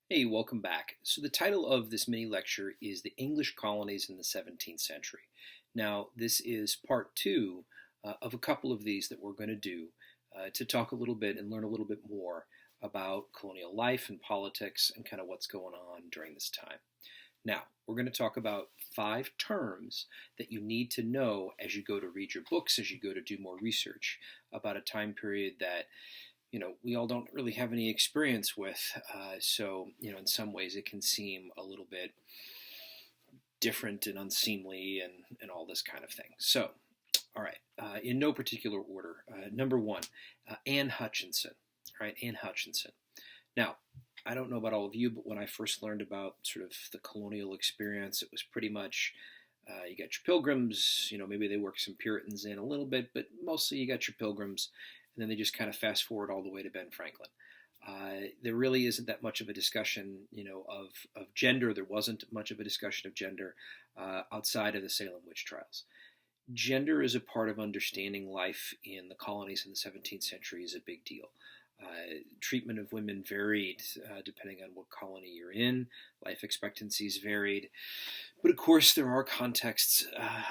Hey, welcome back. So, the title of this mini lecture is The English Colonies in the 17th Century. Now, this is part two of a couple of these that we're going to do to talk a little bit and learn a little bit more about colonial life and politics and kind of what's going on during this time. Now, we're going to talk about 5 terms that you need to know as you go to read your books, as you go to do more research about a time period that we all don't really have any experience with. So, in some ways it can seem a little bit different and unseemly and all this kind of thing. So, all right, in no particular order. Number one, Anne Hutchinson. All right, Anne Hutchinson. Now, I don't know about all of you, but when I first learned about sort of the colonial experience, it was pretty much you got your pilgrims, maybe they work some Puritans in a little bit, but mostly you got your pilgrims, and then they just kind of fast forward all the way to Ben Franklin. There really isn't that much of a discussion, of gender. There wasn't much of a discussion of gender outside of the Salem witch trials. Gender is a part of understanding life in the colonies in the 17th century is a big deal. Treatment of women varied depending on what colony you're in. Life expectancies varied. But of course, there are contexts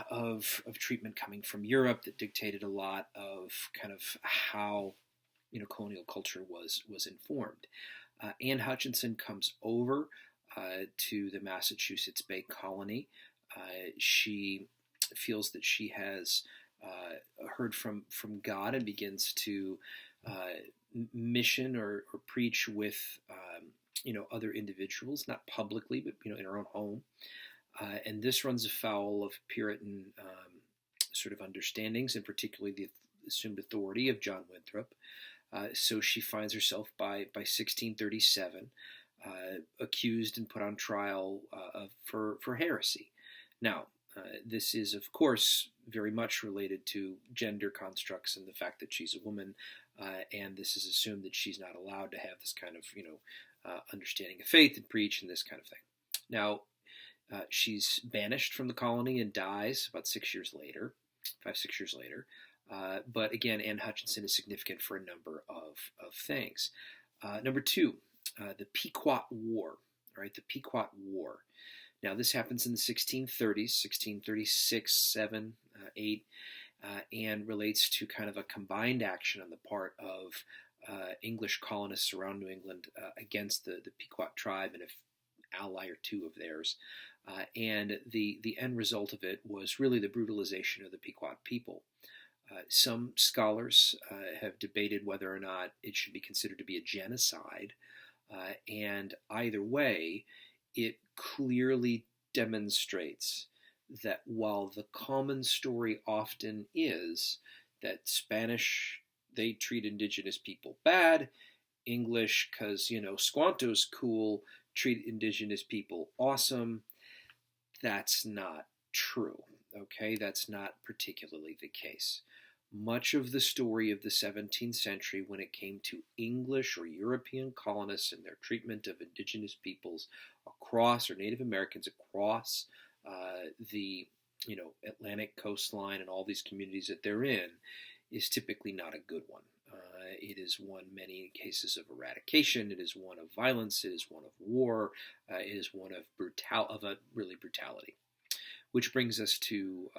of treatment coming from Europe that dictated a lot of kind of how colonial culture was informed. Anne Hutchinson comes over to the Massachusetts Bay Colony. She feels that she has heard from God and begins to mission or preach with other individuals, not publicly, but in her own home. And this runs afoul of Puritan sort of understandings, and particularly the assumed authority of John Winthrop. So she finds herself by 1637 accused and put on trial for heresy. Now, this is, of course, very much related to gender constructs and the fact that she's a woman, and this is assumed that she's not allowed to have this kind of, understanding of faith and preach and this kind of thing. Now, she's banished from the colony and dies about 6 years later, 5-6 years later. But again, Anne Hutchinson is significant for a number of things. Number two, the Pequot War. All right, the Pequot War. Now, this happens in the 1630s, 1636, 7, 8, and relates to kind of a combined action on the part of English colonists around New England against the Pequot tribe and an ally or two of theirs. And the end result of it was really the brutalization of the Pequot people. Some scholars have debated whether or not it should be considered to be a genocide. And either way, it clearly demonstrates that while the common story often is that Spanish, they treat indigenous people bad, English, because, Squanto's cool, treat indigenous people awesome, that's not true, okay? That's not particularly the case. Much of the story of the 17th century when it came to English or European colonists and their treatment of indigenous peoples across, or Native Americans across the Atlantic coastline and all these communities that they're in, is typically not a good one. It is one, many cases, of eradication. It is one of violence. It is one of war. It is one of brutality. Which brings us to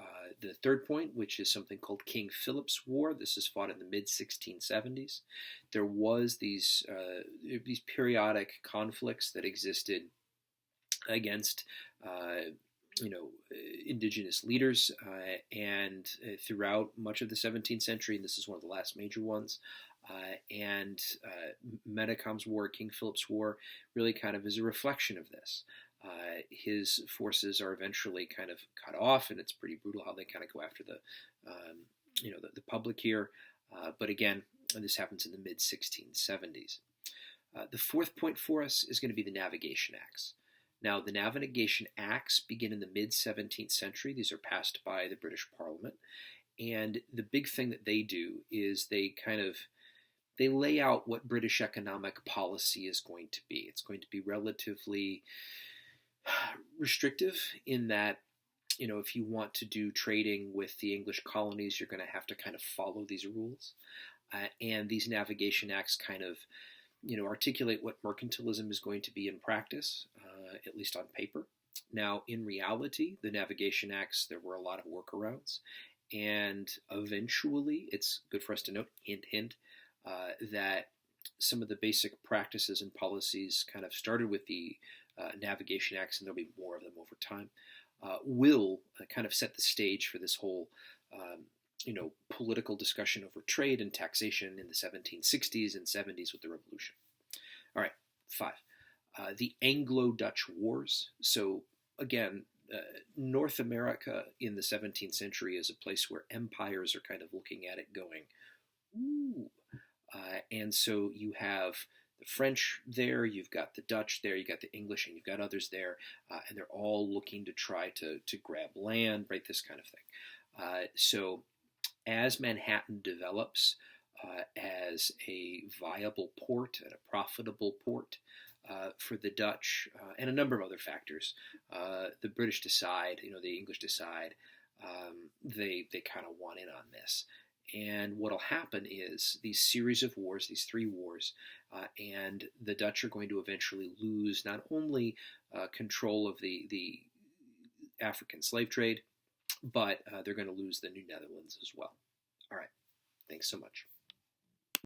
the third point, which is something called King Philip's War. This is fought in the mid-1670s. There was these periodic conflicts that existed against indigenous leaders, and throughout much of the 17th century, and this is one of the last major ones. And Metacom's War, King Philip's War, really kind of is a reflection of this. His forces are eventually kind of cut off, and it's pretty brutal how they kind of go after the public here. But again, this happens in the mid-1670s. The fourth point for us is going to be the Navigation Acts. Now, the Navigation Acts begin in the mid-17th century. These are passed by the British Parliament. And the big thing that they do is they lay out what British economic policy is going to be. It's going to be relatively restrictive in that, if you want to do trading with the English colonies, you're going to have to kind of follow these rules. And these Navigation Acts kind of articulate what mercantilism is going to be in practice, at least on paper. Now, in reality, the Navigation Acts, there were a lot of workarounds, and eventually, it's good for us to note, hint, hint, that some of the basic practices and policies kind of started with the Navigation Acts, and there'll be more of them over time, will kind of set the stage for this whole political discussion over trade and taxation in the 1760s and 70s with the Revolution. All right, 5. The Anglo-Dutch Wars. So again, North America in the 17th century is a place where empires are kind of looking at it going, ooh. And so you have the French there, you've got the Dutch there, you've got the English, and you've got others there, and they're all looking to try to grab land, right, this kind of thing. So as Manhattan develops as a viable port and a profitable port for the Dutch and a number of other factors, the British decide, the English decide, they kind of want in on this. And what will happen is these series of wars, these 3 wars, and the Dutch are going to eventually lose not only control of the African slave trade, but they're going to lose the New Netherlands as well. All right. Thanks so much.